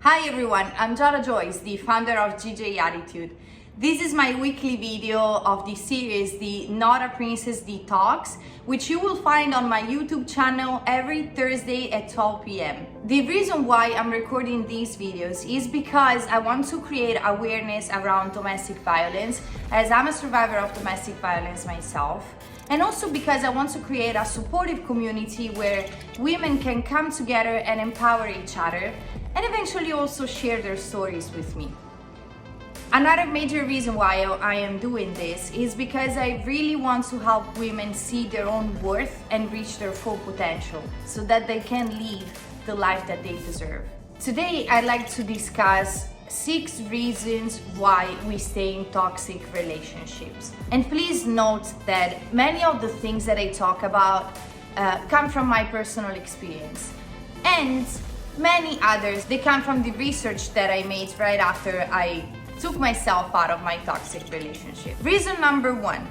Hi everyone, I'm Giada Joyce, the founder of GJ Attitude. This is my weekly video of the series, the Not a Princess Detox, which you will find on my YouTube channel every Thursday at 12 p.m. The reason why I'm recording these videos is because I want to create awareness around domestic violence, as I'm a survivor of domestic violence myself. And also because I want to create a supportive community where women can come together and empower each other and eventually also share their stories with me. Another major reason why I am doing this is because I really want to help women see their own worth and reach their full potential so that they can live the life that they deserve. Today, I'd like to discuss 6 reasons why we stay in toxic relationships. And please note that many of the things that I talk about come from my personal experience. And many others, they come from the research that I made right after I took myself out of my toxic relationship. Reason number 1,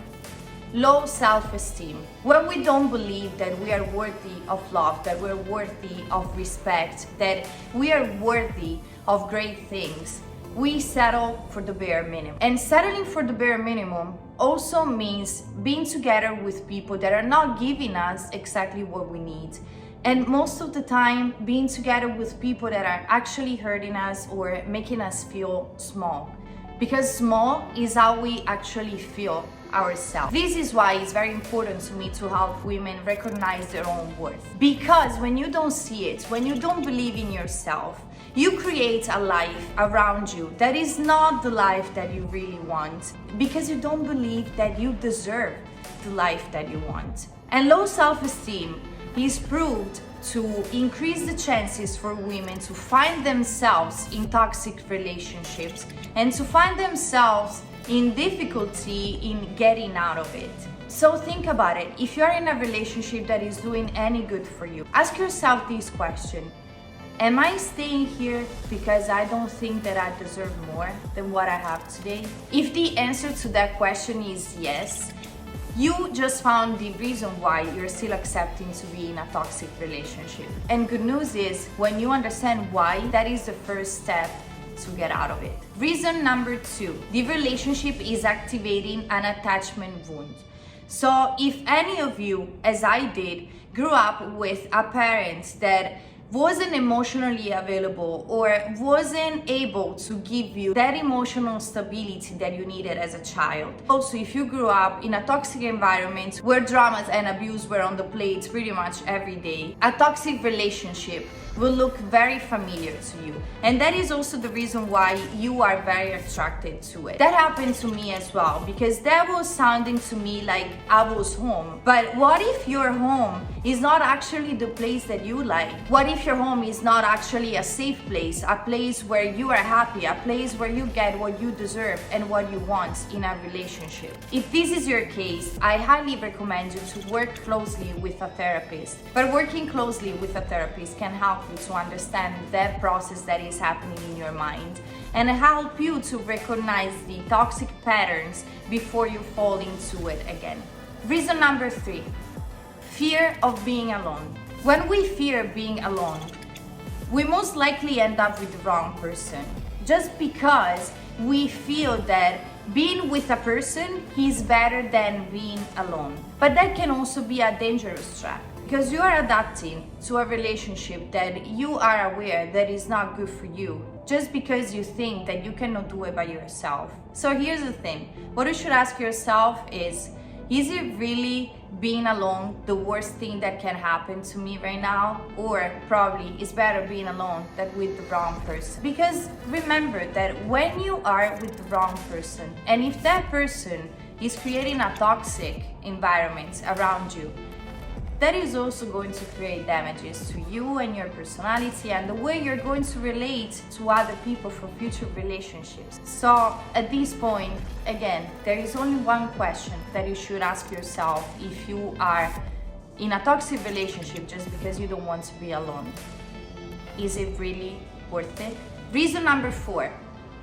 low self-esteem. When we don't believe that we are worthy of love, that we're worthy of respect, that we are worthy of great things, we settle for the bare minimum. And settling for the bare minimum also means being together with people that are not giving us exactly what we need. And most of the time, being together with people that are actually hurting us or making us feel small. Because small is how we actually feel ourselves. This is why it's very important to me to help women recognize their own worth. Because when you don't see it, when you don't believe in yourself, you create a life around you that is not the life that you really want, because you don't believe that you deserve the life that you want. And low self-esteem is proved to increase the chances for women to find themselves in toxic relationships and to find themselves in difficulty in getting out of it. So think about it. If you're in a relationship that is doing any good for you, ask yourself this question: am I staying here because I don't think that I deserve more than what I have today? If the answer to that question is yes, you just found the reason why you're still accepting to be in a toxic relationship. And good news is, when you understand why, that is the first step to get out of it. Reason number 2, the relationship is activating an attachment wound. So if any of you, as I did, grew up with a parent that wasn't emotionally available or wasn't able to give you that emotional stability that you needed as a child. Also, if you grew up in a toxic environment where dramas and abuse were on the plate pretty much every day, a toxic relationship will look very familiar to you. And that is also the reason why you are very attracted to it. That happened to me as well, because that was sounding to me like I was home. But what if your home is not actually the place that you like? What if your home is not actually a safe place, a place where you are happy, a place where you get what you deserve and what you want in a relationship? If this is your case, I highly recommend you to work closely with a therapist. But working closely with a therapist can help you to understand that process that is happening in your mind and help you to recognize the toxic patterns before you fall into it again. Reason number 3, fear of being alone. When we fear being alone, we most likely end up with the wrong person, just because we feel that being with a person is better than being alone. But that can also be a dangerous trap, because you are adapting to a relationship that you are aware that is not good for you, just because you think that you cannot do it by yourself. So here's the thing, what you should ask yourself is it really being alone the worst thing that can happen to me right now? Or probably it's better being alone than with the wrong person. Because remember that when you are with the wrong person, and if that person is creating a toxic environment around you, that is also going to create damages to you and your personality and the way you're going to relate to other people for future relationships. So at this point, again, there is only one question that you should ask yourself if you are in a toxic relationship just because you don't want to be alone. Is it really worth it? Reason number 4,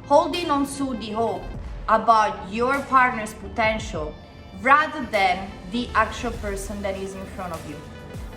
holding on to the hope about your partner's potential rather than the actual person that is in front of you.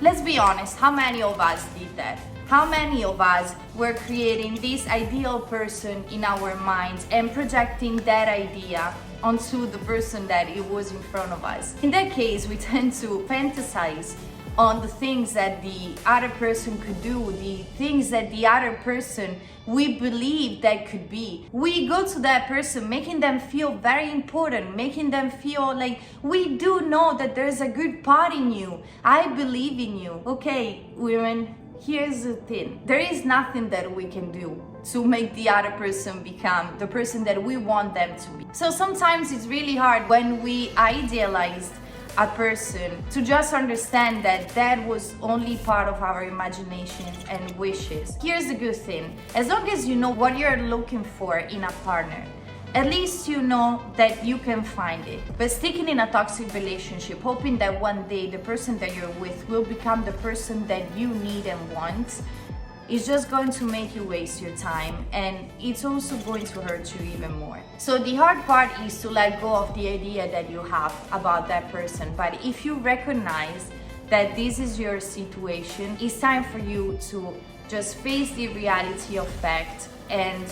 Let's be honest, how many of us did that? How many of us were creating this ideal person in our minds and projecting that idea onto the person that it was in front of us? In that case, we tend to fantasize on the things that the other person could do, the things that the other person we believe that could be. We go to that person making them feel very important, making them feel like we do know that there's a good part in you. I believe in you. Okay, women, here's the thing. There is nothing that we can do to make the other person become the person that we want them to be. So sometimes it's really hard when we idealize a person to just understand that that was only part of our imaginations and wishes. Here's the good thing. As long as you know what you're looking for in a partner, at least you know that you can find it. But sticking in a toxic relationship, hoping that one day the person that you're with will become the person that you need and want, is just going to make you waste your time, and it's also going to hurt you even more. So the hard part is to let go of the idea that you have about that person. But if you recognize that this is your situation, it's time for you to just face the reality of fact and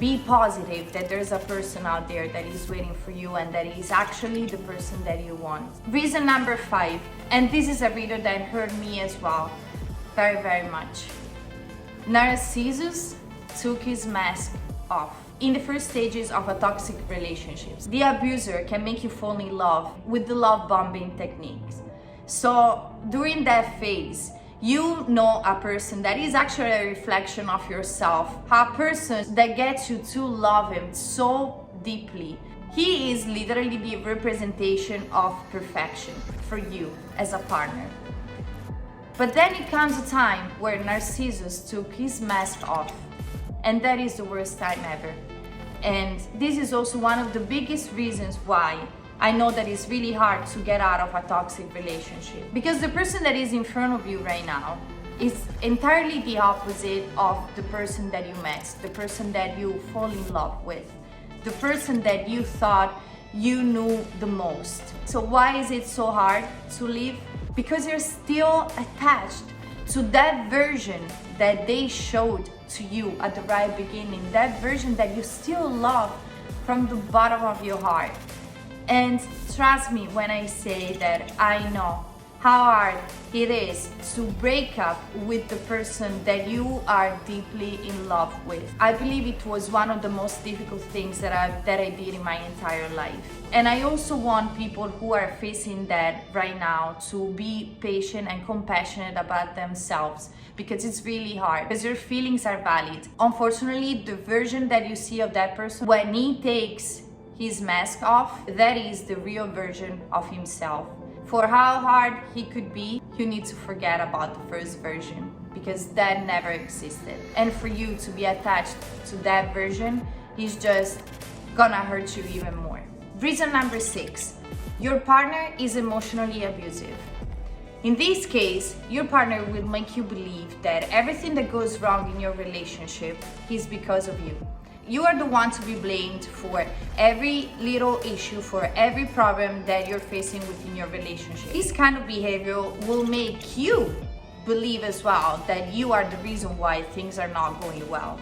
be positive that there's a person out there that is waiting for you and that is actually the person that you want. Reason number 5, and this is a reader that hurt me as well, very, very much. Narcissus took his mask off. In the first stages of a toxic relationship, the abuser can make you fall in love with the love bombing techniques. So during that phase, you know a person that is actually a reflection of yourself, a person that gets you to love him so deeply. He is literally the representation of perfection for you as a partner. But then it comes a time where Narcissus took his mask off, and that is the worst time ever. And this is also one of the biggest reasons why I know that it's really hard to get out of a toxic relationship. Because the person that is in front of you right now is entirely the opposite of the person that you met, the person that you fall in love with, the person that you thought you knew the most. So why is it so hard to leave? Because you're still attached to that version that they showed to you at the right beginning, that version that you still love from the bottom of your heart. And trust me when I say that I know how hard it is to break up with the person that you are deeply in love with. I believe it was one of the most difficult things that I did in my entire life. And I also want people who are facing that right now to be patient and compassionate about themselves, because it's really hard, because your feelings are valid. Unfortunately, the version that you see of that person when he takes his mask off, that is the real version of himself. For how hard he could be, you need to forget about the first version, because that never existed. And for you to be attached to that version is just gonna hurt you even more. Reason number 6, your partner is emotionally abusive. In this case, your partner will make you believe that everything that goes wrong in your relationship is because of you. You are the one to be blamed for every little issue, for every problem that you're facing within your relationship. This kind of behavior will make you believe as well that you are the reason why things are not going well.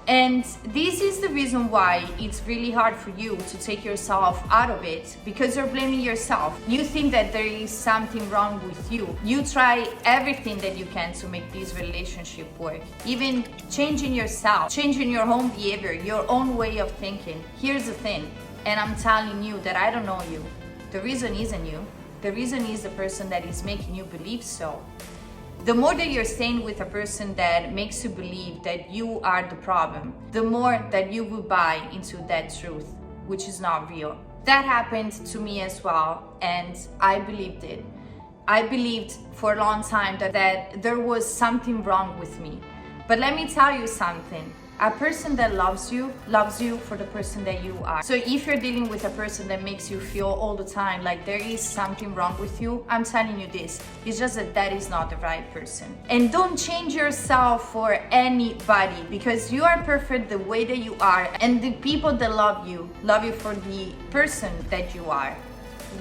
And this is the reason why it's really hard for you to take yourself out of it, because you're blaming yourself. You think that there is something wrong with you. You try everything that you can to make this relationship work, even changing yourself, changing your own behavior, your own way of thinking. Here's the thing, and I'm telling you that I don't know you. The reason isn't you. The reason is the person that is making you believe so. The more that you're staying with a person that makes you believe that you are the problem, the more that you will buy into that truth, which is not real. That happened to me as well, and I believed it. I believed for a long time that there was something wrong with me. But let me tell you something. A person that loves you for the person that you are. So if you're dealing with a person that makes you feel all the time like there is something wrong with you, I'm telling you this, it's just that is not the right person. And don't change yourself for anybody, because you are perfect the way that you are, and the people that love you for the person that you are.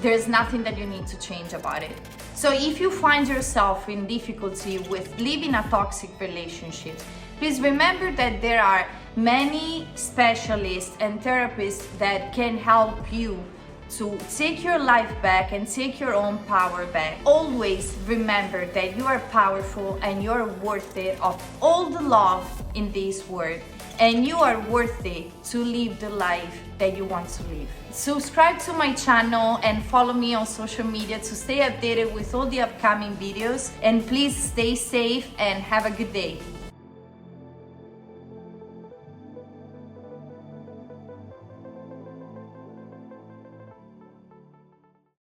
there's nothing that you need to change about it. So if you find yourself in difficulty with leaving a toxic relationship, please remember that there are many specialists and therapists that can help you to take your life back and take your own power back. Always remember that you are powerful and you're worthy of all the love in this world, and you are worthy to live the life that you want to live. Subscribe to my channel and follow me on social media to stay updated with all the upcoming videos, and please stay safe and have a good day.